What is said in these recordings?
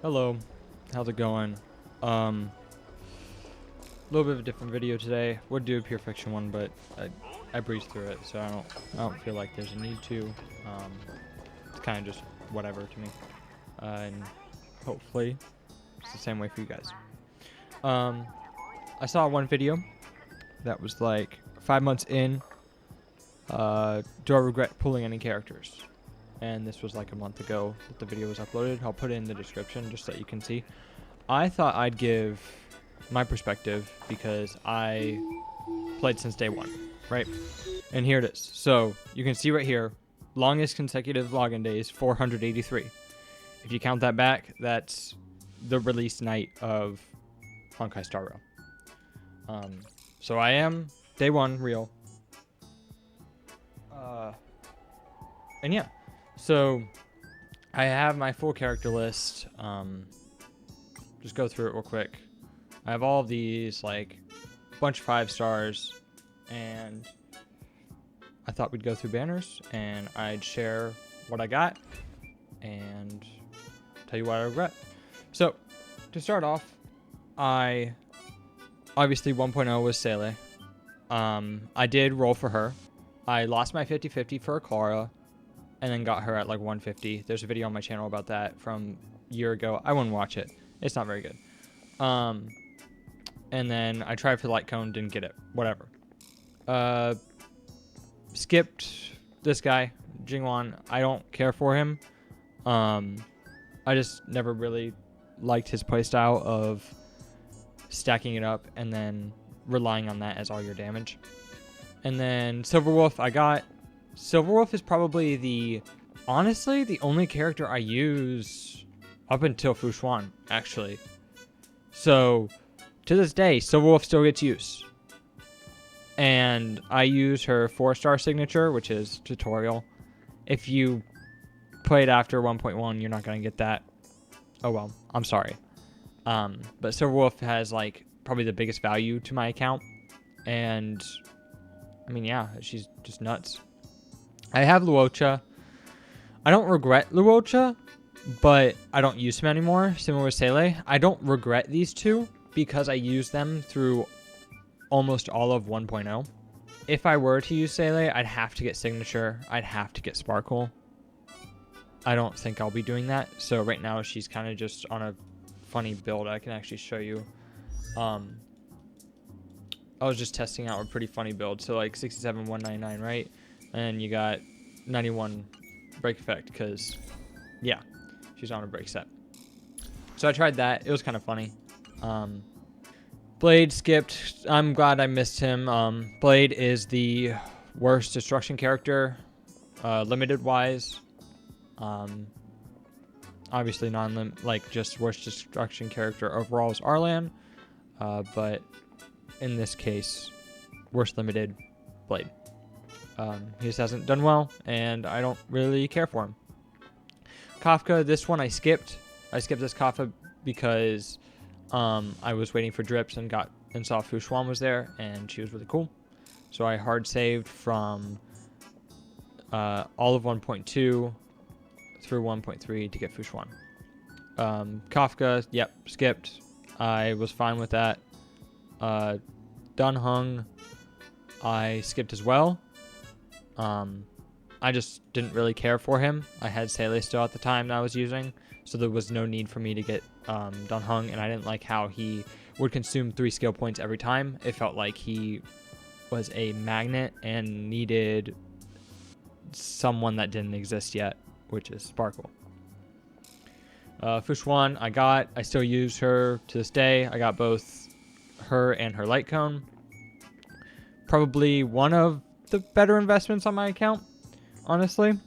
Hello, how's it going? A little bit of a different video today. Would do a pure fiction one, but I breezed through it, so I don't feel like there's a need to. It's kind of just whatever to me, and hopefully it's the same way for you guys. I saw one video that was like 5 months in. Do I regret pulling any characters? And this was like a month ago that the video was uploaded. I'll put it in the description just so that you can see. I thought I'd give my perspective because I played since day one, right? And here it is. So you can see right here, longest consecutive login days, 483. If you count that back, that's the release night of Honkai Star Rail. So I am day one real. And yeah. So, I have my full character list. Just go through it real quick. I have all of these, like, bunch of 5 stars, and I thought we'd go through banners, and I'd share what I got, and tell you what I regret. So, to start off, obviously 1.0 was Sele. I did roll for her. I lost my 50-50 for Akara, and then got her at like 150. There's a video on my channel about that from a year ago. I wouldn't watch it. It's not very good. And then I tried for Light Cone, didn't get it. Whatever. Skipped this guy, Jingwan. I don't care for him. I just never really liked his playstyle of stacking it up and then relying on that as all your damage. And then Silverwolf I got. Silverwolf is probably honestly, the only character I use up until Fushuan, actually. So, to this day, Silverwolf still gets use. And I use her 4-star signature, which is tutorial. If you played after 1.1, you're not going to get that. Oh well, I'm sorry. But Silverwolf has, like, probably the biggest value to my account. And, I mean, yeah, she's just nuts. I have Luocha. I don't regret Luocha, but I don't use him anymore, similar with Sele. I don't regret these two because I use them through almost all of 1.0. If I were to use Sele, I'd have to get Signature. I'd have to get Sparkle. I don't think I'll be doing that. So right now she's kind of just on a funny build. I can actually show you. I was just testing out a pretty funny build. So like 67, 199, right? And you got 91 break effect because, yeah, she's on a break set. So I tried that. It was kind of funny. Blade skipped. I'm glad I missed him. Blade is the worst destruction character, limited-wise. Obviously like just worst destruction character overall is Arlan. But in this case, worst limited, Blade. He just hasn't done well, and I don't really care for him. Kafka, this one I skipped. I skipped this Kafka because I was waiting for drips and saw Fushuan was there, and she was really cool. So I hard saved from all of 1.2 through 1.3 to get Fushuan. Kafka, yep, skipped. I was fine with that. Dunhung, I skipped as well. I just didn't really care for him. I had Sele still at the time that I was using, so there was no need for me to get Dunhung, and I didn't like how he would consume 3 skill points every time. It felt like he was a magnet and needed someone that didn't exist yet, which is Sparkle. Fushuan I still use her to this day. I got both her and her Light Cone. Probably one of the better investments on my account, honestly.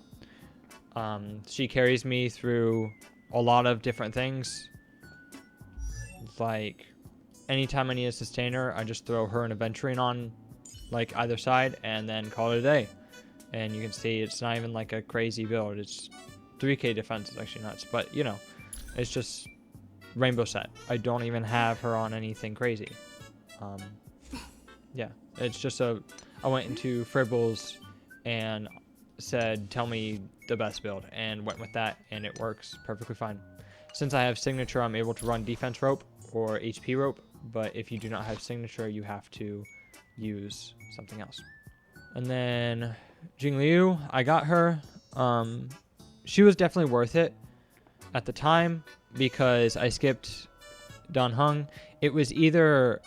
She carries me through a lot of different things. Like, anytime I need a sustainer, I just throw her and Aventurine on, like, either side, and then call it a day. And you can see it's not even, like, a crazy build. It's 3k defense is actually nuts, but, you know, it's just rainbow set. I don't even have her on anything crazy. Yeah, it's just I went into Fribbles and said, tell me the best build, and went with that, and it works perfectly fine. Since I have signature, I'm able to run defense rope or HP rope, but if you do not have signature, you have to use something else. And then Jingliu, I got her. She was definitely worth it at the time because I skipped Dan Heng. It was either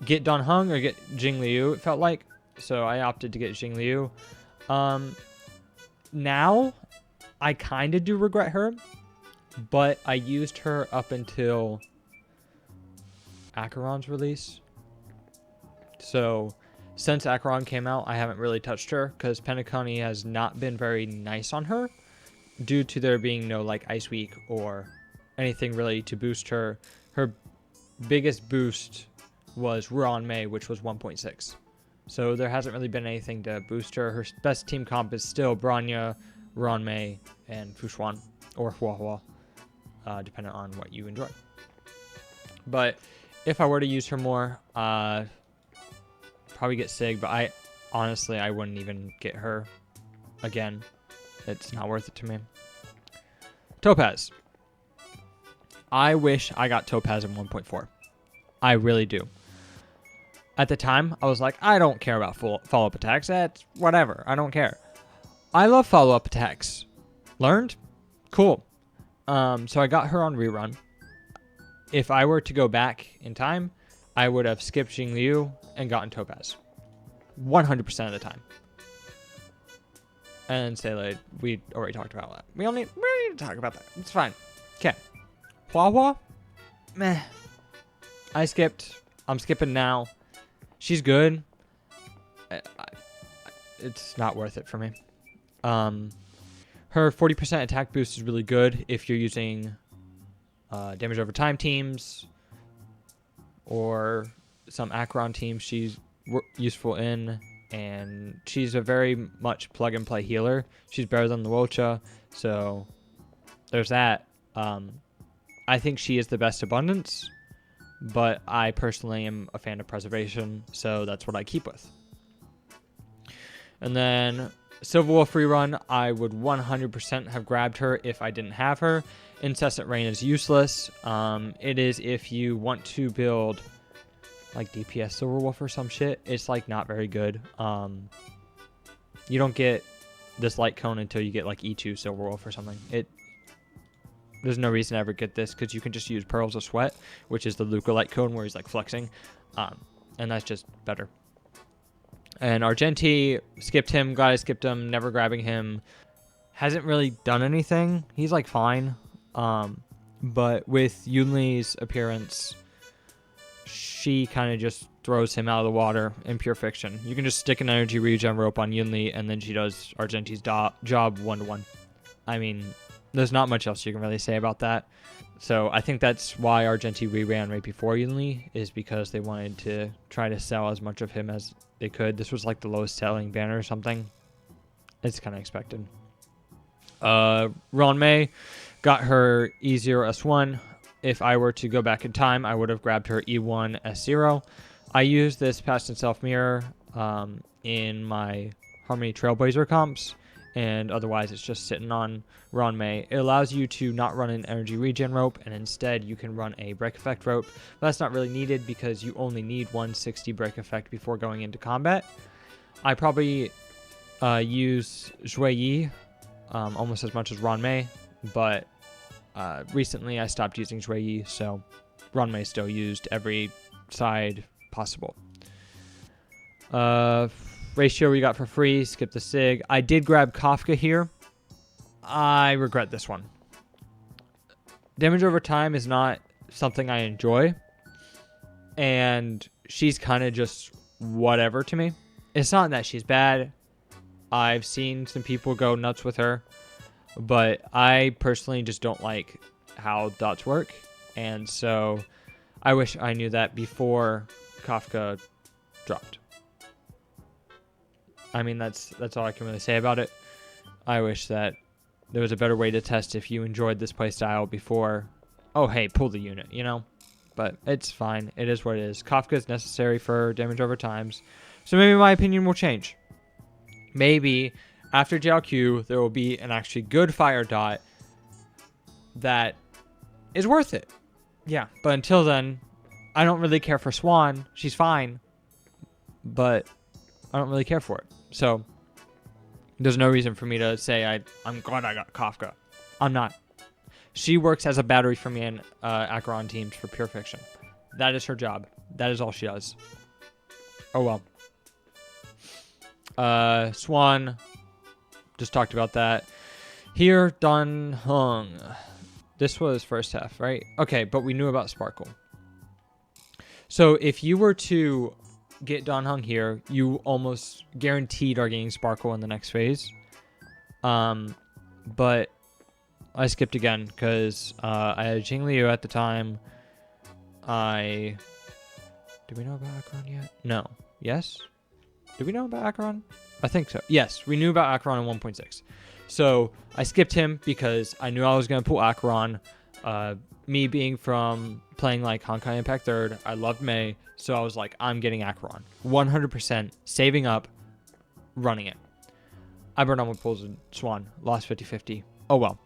get Dan Heng or get Jingliu, it felt like. So I opted to get Jingliu. Now, I kind of do regret her, but I used her up until Acheron's release. So since Acheron came out, I haven't really touched her because Penacony has not been very nice on her due to there being no like Ice Week or anything really to boost her. Her biggest boost was Ruan-Mei, which was 1.6. So there hasn't really been anything to boost her. Her best team comp is still Bronya, Ruan-Mei, and Fushuan, or Huahua, depending on what you enjoy. But if I were to use her more, probably get Sig, but I wouldn't even get her again. It's not worth it to me. Topaz. I wish I got Topaz in 1.4. I really do. At the time, I was like, I don't care about follow-up attacks. That's whatever. I don't care. I love follow-up attacks. Learned? Cool. So I got her on rerun. If I were to go back in time, I would have skipped Jingliu and gotten Topaz. 100% of the time. And Sayla, we already talked about that. We don't need to talk about that. It's fine. Okay. Huahua? Meh. I skipped. I'm skipping now. She's good. It's not worth it for me. Her 40% attack boost is really good if you're using damage over time teams or some Acheron teams she's useful in. And she's a very much plug-and-play healer. She's better than the Luocha, so there's that. I think she is the best abundance, but I personally am a fan of preservation, so that's what I keep with. And then Silver Wolf rerun, I would 100% have grabbed her if I didn't have her. Incessant Rain is useless. It is if you want to build like DPS Silver Wolf or some shit. It's like not very good. You don't get this light cone until you get like E2 Silver Wolf or something. There's no reason to ever get this because you can just use Pearls of Sweat, which is the Luca light cone where he's like flexing, and that's just better. And Argenti, skipped him. Glad I skipped him. Never grabbing him. Hasn't really done anything. He's like fine, but with Yunli's appearance, she kind of just throws him out of the water in pure fiction. You can just stick an energy regen rope on Yunli, and then she does Argenti's job 1-to-1. I mean, there's not much else you can really say about that. So I think that's why Argenti reran right before Yunli, is because they wanted to try to sell as much of him as they could. This was like the lowest selling banner or something. It's kind of expected. Ruan-Mei got her E0 S1. If I were to go back in time, I would have grabbed her E1 S0. I used this Past and Self Mirror in my Harmony Trailblazer comps, and otherwise it's just sitting on Ruan-Mei. It allows you to not run an energy regen rope, and instead you can run a break effect rope. But that's not really needed because you only need 160 break effect before going into combat. I probably use Zhuyi almost as much as Ruan-Mei, but recently I stopped using Zhuyi, so Ruan-Mei still used every side possible. Ratio we got for free, skip the Sig. I did grab Kafka here. I regret this one. Damage over time is not something I enjoy, and she's kind of just whatever to me. It's not that she's bad. I've seen some people go nuts with her, but I personally just don't like how dots work, and so I wish I knew that before Kafka dropped. I mean, that's all I can really say about it. I wish that there was a better way to test if you enjoyed this playstyle before, oh, hey, pull the unit, you know? But it's fine. It is what it is. Kafka is necessary for damage over times, so maybe my opinion will change. Maybe after Jiaoqiu, there will be an actually good fire dot that is worth it. Yeah, but until then, I don't really care for Swan. She's fine, but I don't really care for it. So there's no reason for me to say I'm glad I got Kafka. I'm not. She works as a battery for me in Acheron teams for Pure Fiction. That is her job. That is all she does. Oh well. Swan, just talked about that. Here, Dan Heng. This was first half, right? Okay, but we knew about Sparkle. So if you were to get Dan Heng here, you almost guaranteed are getting Sparkle in the next phase. But I skipped again because I had Jingliu at the time. Did we know about Acheron yet? No. Yes? Did we know about Acheron? I think so. Yes, we knew about Acheron in 1.6. So I skipped him because I knew I was going to pull Acheron. Me being from playing like Honkai Impact 3rd, I loved Mei. So I was like, I'm getting Acheron. 100% saving up, running it. I burned on with pulls and Swan. Lost 50-50. Oh well.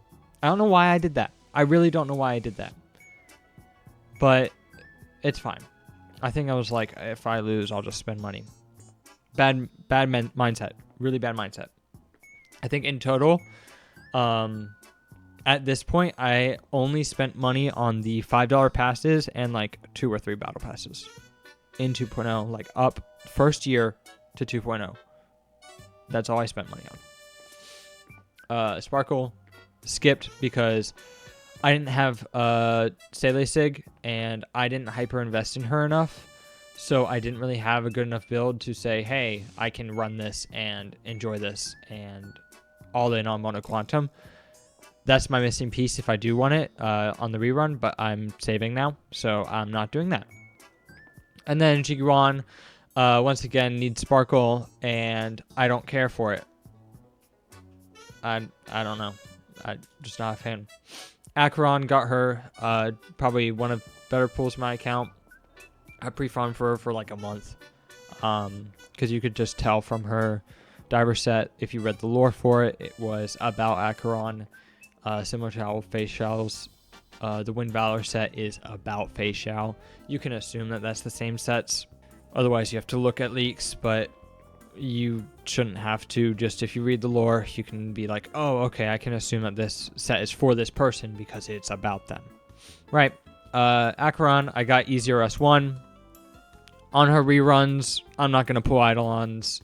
I don't know why I did that. I really don't know why I did that. But it's fine. I think I was like, if I lose, I'll just spend money. Bad mindset. Really bad mindset. I think in total, at this point, I only spent money on the $5 passes and like 2 or 3 battle passes in 2.0, like up first year to 2.0. That's all I spent money on. Sparkle skipped because I didn't have Sele Sig and I didn't hyper invest in her enough. So I didn't really have a good enough build to say, hey, I can run this and enjoy this and all in on Mono Quantum. That's my missing piece if I do want it on the rerun, but I'm saving now, so I'm not doing that. And then Jiguan, once again, needs Sparkle, and I don't care for it. I don't know. I'm just not a fan. Acheron got her, probably one of better pulls in my account. I pre-farmed for her for like a month, because you could just tell from her diver set, if you read the lore for it, it was about Acheron, similar to how Fei Xiao's, the Wind Valor set is about Fei Xiao. You can assume that that's the same sets, otherwise you have to look at leaks, but you shouldn't have to. Just if you read the lore, you can be like, oh, okay, I can assume that this set is for this person because it's about them. Right. Acheron, I got easier S1. On her reruns, I'm not going to pull Eidolons.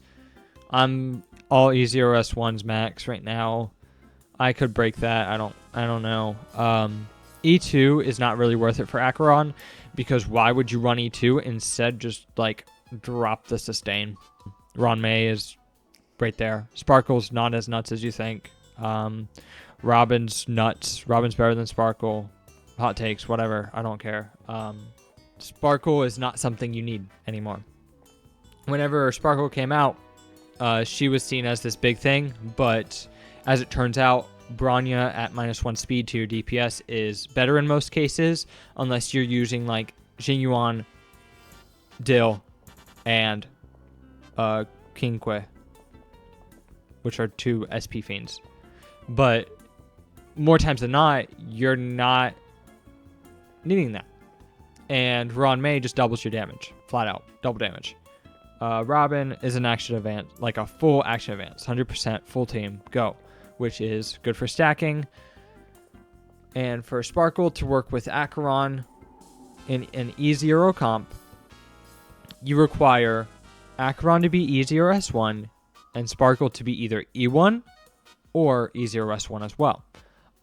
I'm all easier S1s max right now. I could break that. I don't know. E2 is not really worth it for Acheron because why would you run E2 instead just like drop the sustain? Ron May is right there. Sparkle's not as nuts as you think. Robin's nuts. Robin's better than Sparkle. Hot takes, whatever. I don't care. Sparkle is not something you need anymore. Whenever Sparkle came out, she was seen as this big thing, but as it turns out, Bronya at -1 speed to your DPS is better in most cases, unless you're using like Jinyuan, Dill, and King Kui, which are 2 SP fiends. But more times than not, you're not needing that. And Ron May just doubles your damage, flat out, double damage. Robin is an action advance, like a full action advance, 100% full team, go, which is good for stacking. And for Sparkle to work with Acheron in an E0 comp, you require Acheron to be E0 S1 and Sparkle to be either E1 or E0 S1 as well.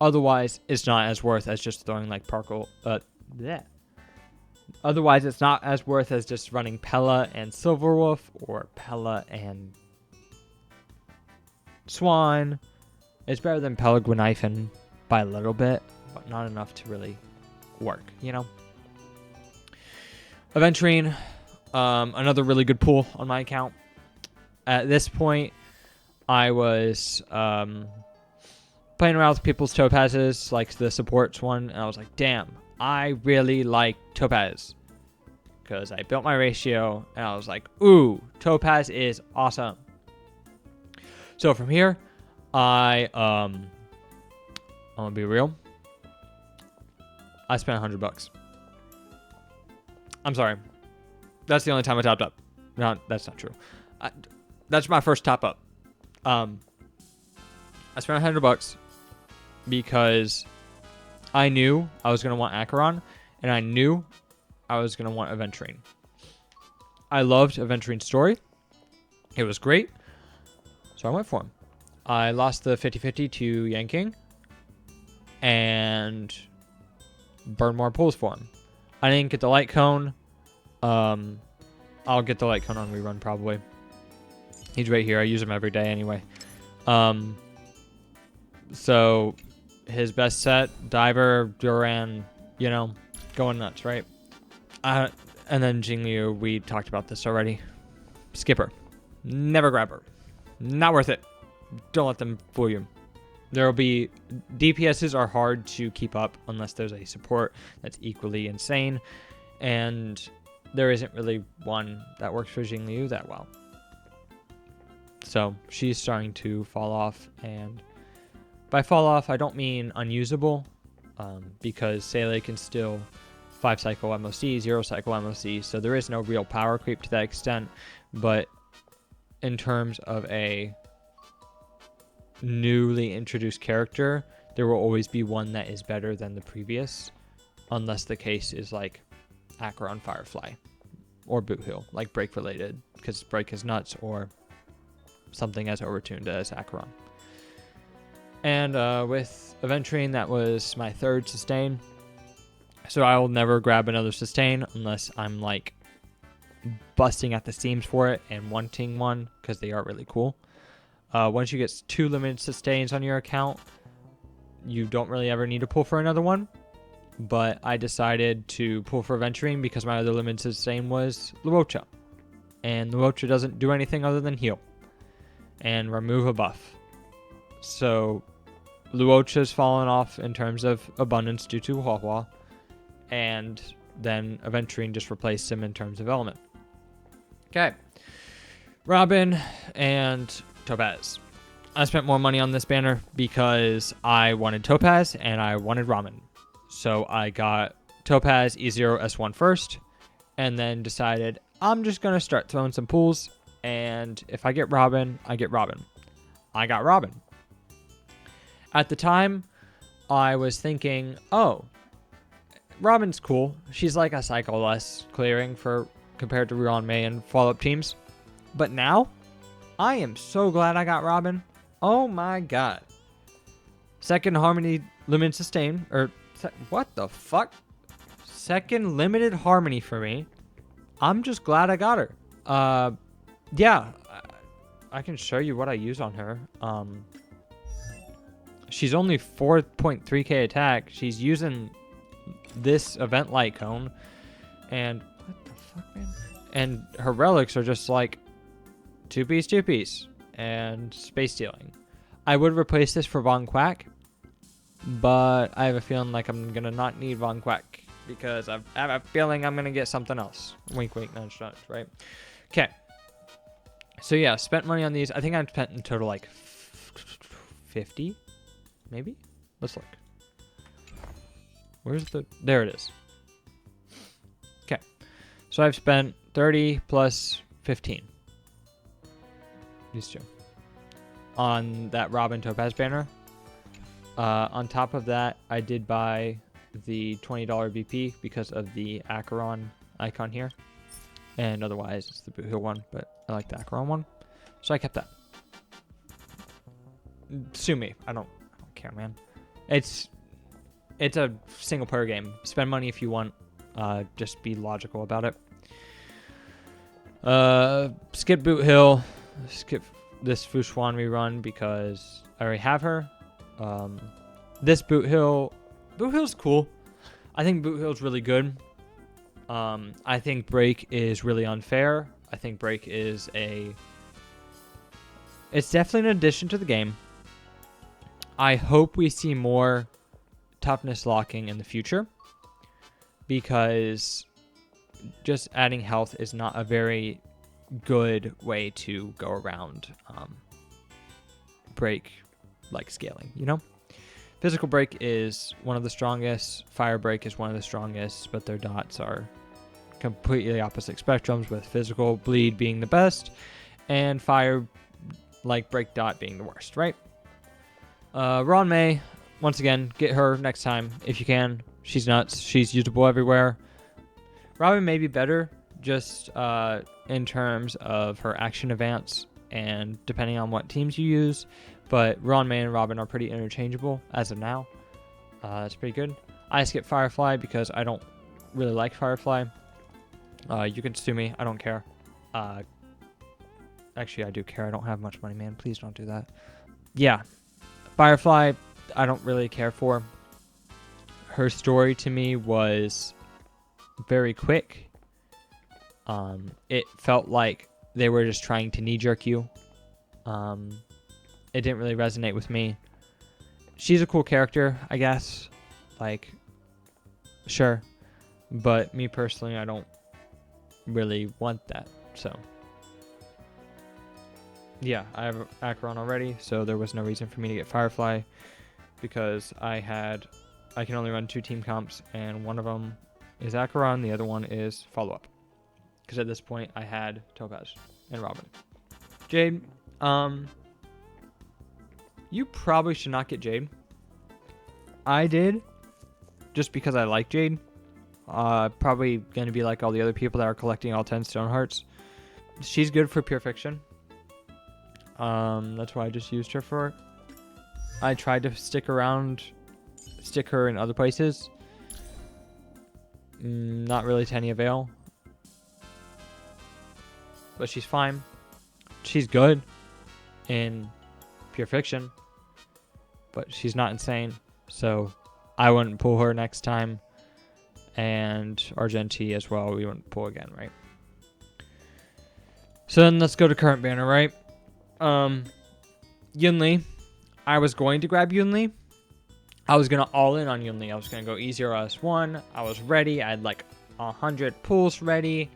Otherwise, it's not as worth as just throwing like Sparkle. Otherwise, it's not as worth as just running Pella and Silverwolf or Pella and Swan. It's better than Pella Gwynifen by a little bit, but not enough to really work, you know? Aventurine, another really good pull on my account. At this point, I was playing around with people's Topazes, like the supports one, and I was like, damn, I really like Topaz. Because I built my ratio, and I was like, ooh, Topaz is awesome. So from here, I'm gonna be real. I spent $100. I'm sorry. That's the only time I topped up. No, that's not true. That's my first top up. I spent $100 because I knew I was going to want Acheron, and I knew I was going to want Aventurine. I loved Aventurine's story. It was great. So I went for him. I lost the 50-50 to Yanking and burned more pulls for him. I didn't get the light cone. I'll get the light cone on rerun probably. He's right here. I use him every day anyway. So his best set, Diver, Duran, you know, going nuts, right? And then Jingliu, we talked about this already. Skipper. Never grab her. Not worth it. Don't let them fool you. There will be... DPSs are hard to keep up unless there's a support that's equally insane. And there isn't really one that works for Jingliu that well. So she's starting to fall off. And by fall off, I don't mean unusable. Because Seele can still 5-cycle MOC, 0-cycle MOC. So there is no real power creep to that extent. But in terms of a newly introduced character, there will always be one that is better than the previous, unless the case is like Acheron Firefly or Boot Hill, like break related, because break is nuts, or something as overtuned as Acheron. And with Aventurine, that was my third sustain, so I will never grab another sustain unless I'm like busting at the seams for it and wanting one, because they are really cool. Once you get 2 limited sustains on your account, you don't really ever need to pull for another one. But I decided to pull for Aventurine because my other limited sustain was Luocha. And Luocha doesn't do anything other than heal and remove a buff. So Luocha's fallen off in terms of abundance due to Huahua. And then Aventurine just replaced him in terms of element. Okay. Robin and Topaz. I spent more money on this banner because I wanted Topaz and I wanted Ramen. So I got Topaz E0 S1 first, and then decided I'm just going to start throwing some pools, and if I get Robin, I get Robin. I got Robin. At the time, I was thinking, oh, Robin's cool. She's like a cycle less clearing for compared to Ruan Mei and follow-up teams. But now, I am so glad I got Robin. Oh my god. Second Harmony limited sustain, or what the fuck? Second limited Harmony for me. I'm just glad I got her. Yeah, I can show you what I use on her. She's only 4.3k attack. She's using this event light cone, and what the fuck, man? And her relics are just like 2-piece, and space stealing. I would replace this for Von Quack, but I have a feeling like I'm gonna not need Von Quack because I have a feeling I'm gonna get something else. Wink, wink, nudge, nudge, right? Okay. So yeah, spent money on these. I think I spent in total like 50, maybe. Let's look. Where's the? There it is. Okay. So I've spent 30 plus 15. These two. On that Robin Topaz banner. On top of that, I did buy the $20 BP because of the Acheron icon here. And otherwise, it's the Boot Hill one, but I like the Acheron one. So I kept that. Sue me. I don't care, man. It's a single player game. Spend money if you want. Just be logical about it. Skip Boot Hill. Skip this Fushuan rerun because I already have her. This Boot Hill's cool. I think Boot Hill's really good. I think Break is really unfair. I think Break is it's definitely an addition to the game. I hope we see more toughness locking in the future, because just adding health is not a very good way to go around Break like scaling, you know? Physical break is one of the strongest. Fire break is one of the strongest, but their dots are completely opposite spectrums, with physical bleed being the best and fire like break dot being the worst, right? Ron May, once again, get her next time if you can. She's nuts. She's usable everywhere. Robin may be better just in terms of her action advance and depending on what teams you use, but Ron May and Robin are pretty interchangeable as of now. That's pretty good. I skip Firefly because I don't really like Firefly. You can sue me. I don't care. Actually, I do care. I don't have much money, man. Please don't do that. Yeah. Firefly, I don't really care for. Her story to me was very quick. It felt like they were just trying to knee-jerk you. It didn't really resonate with me. She's a cool character, I guess. Like, sure. But me personally, I don't really want that. So, yeah, I have Acheron already, so there was no reason for me to get Firefly because I can only run 2 team comps, and one of them is Acheron, the other one is Follow-Up. Because at this point, I had Topaz and Robin. Jade, you probably should not get Jade. I did, just because I like Jade. Probably going to be like all the other people that are collecting all 10 stone hearts. She's good for pure fiction. That's why I just used her for it. I tried to stick her in other places. Not really to any avail. But she's fine. She's good in pure fiction. But she's not insane. So I wouldn't pull her next time. And Argenti as well, we wouldn't pull again, right? So then let's go to current banner, right? Yunli. I was going to grab Yunli. I was going to all in on Yunli. I was going to go E0 S1. I was ready. I had like 100 pulls ready.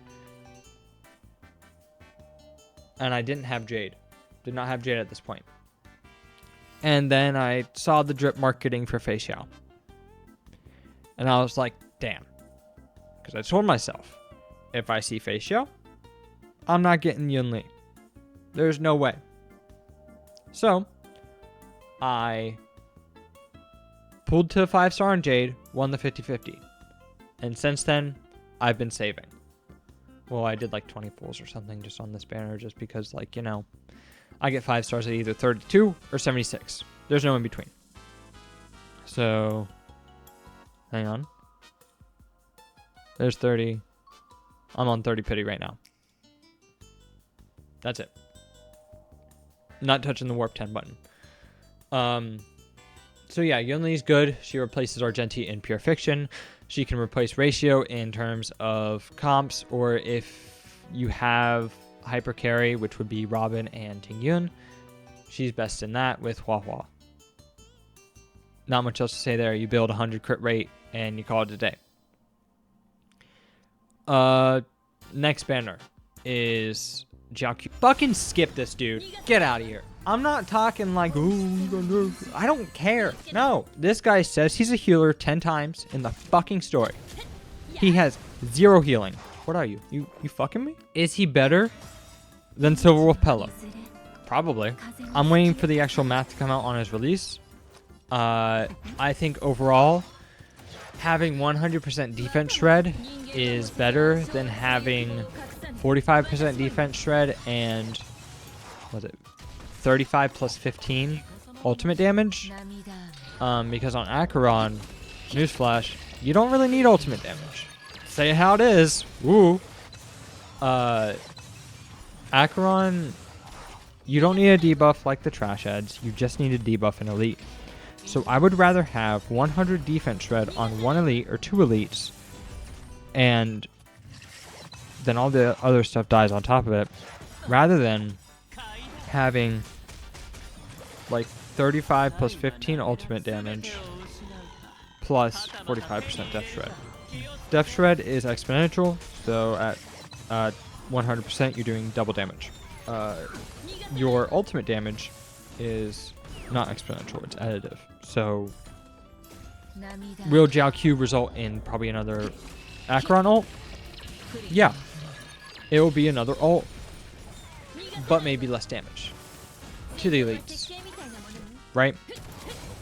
And I didn't have Jade. Did not have Jade at this point. And then I saw the drip marketing for Fei Xiao. And I was like, damn. Because I told myself, if I see Fei Xiao, I'm not getting Yunli. There's no way. So, I pulled to a 5-star on Jade, won the 50-50. And since then, I've been saving. Well, I did like 20 pulls or something just on this banner just because, like, you know, I get 5 stars at either 32 or 76. There's no in between. So, hang on. There's 30. I'm on 30 pity right now. That's it. Not touching the warp 10 button. So yeah, Yunli's good. She replaces Argenti in pure fiction. She can replace Ratio in terms of comps, or if you have hyper carry, which would be Robin and Ting Yun, she's best in that with Hua Hua. Not much else to say there. You build 100 crit rate and you call it a day. Next banner is Jiaoqiu. Fucking skip this, dude. Get out of here. I'm not talking like, ooh, I don't care. No, this guy says he's a healer 10 times in the fucking story. He has 0 healing. What are you? You fucking me? Is he better than Silverwolf Pello? Probably. I'm waiting for the actual math to come out on his release. I think overall, having 100% defense shred is better than having 45% defense shred and, what was it, 35 plus 15 ultimate damage. Because on Acheron, newsflash, you don't really need ultimate damage. Say it how it is. Woo. Acheron, you don't need a debuff like the trash ads. You just need a debuff in elite. So I would rather have 100 defense shred on 1 elite or 2 elites, and then all the other stuff dies on top of it, rather than having like 35 plus 15 ultimate damage plus 45% death shred. Death shred is exponential, so at 100% you're doing double damage. Your ultimate damage is not exponential, it's additive. So Will Jiaoqiu result in probably another Acheron ult? Yeah. It will be another ult, but maybe less damage to the elites, right?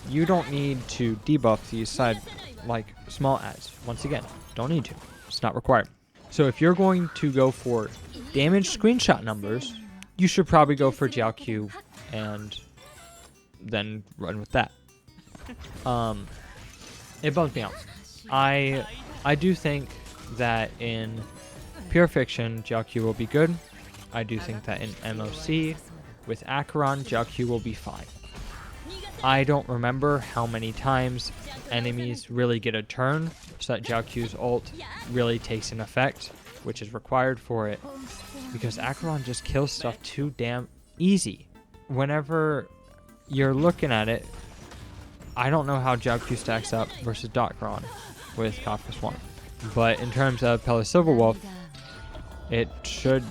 You don't need to debuff these side, like, small adds. Once again, don't need to. It's not required. So if you're going to go for damage screenshot numbers, you should probably go for Jiaoqiu and then run with that. It bums me out. I do think that in Pure Fiction, Jiaoqiu will be good. I do think that in MOC, with Acheron, Jiaoqiu will be fine. I don't remember how many times enemies really get a turn, so that Jiaoqiu's ult really takes an effect, which is required for it, because Acheron just kills stuff too damn easy. Whenever you're looking at it, I don't know how Jiaoqiu stacks up versus Acheron with Kafka's 1. But in terms of Pele Silverwolf, it should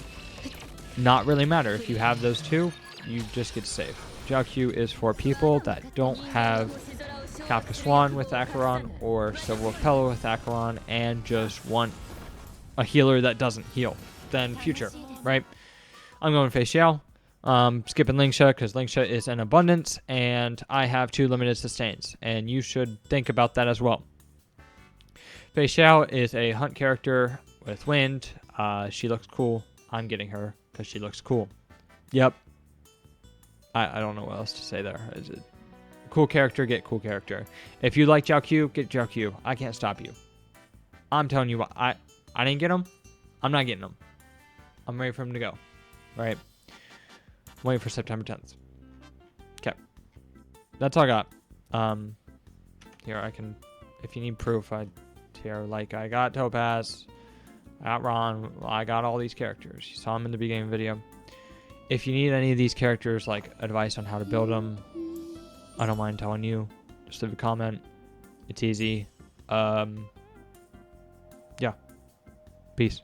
not really matter. If you have those two, you just get saved. Jiaoqiu is for people that don't have Kafka Swan with Acheron or Silverwolf Pele with Acheron and just want a healer that doesn't heal. Then Future, right? I'm going Fei Xiao. Skipping Lingsha because Lingsha is in abundance and I have 2 limited sustains, and you should think about that as well. Fei Xiao is a hunt character with wind. She looks cool. I'm getting her because she looks cool. Yep. I don't know what else to say there. Is it cool character, get cool character. If you like Jiaoqiu, get Jiaoqiu. I can't stop you. I'm telling you what, I didn't get him. I'm not getting him. I'm ready for him to go. Right? Waiting for September 10th. Okay. That's all I got. Here, I can, if you need proof, like, I got Topaz, I got Ron, I got all these characters. You saw them in the beginning of the video. If you need any of these characters, like, advice on how to build them, I don't mind telling you. Just leave a comment. It's easy. Yeah. Peace.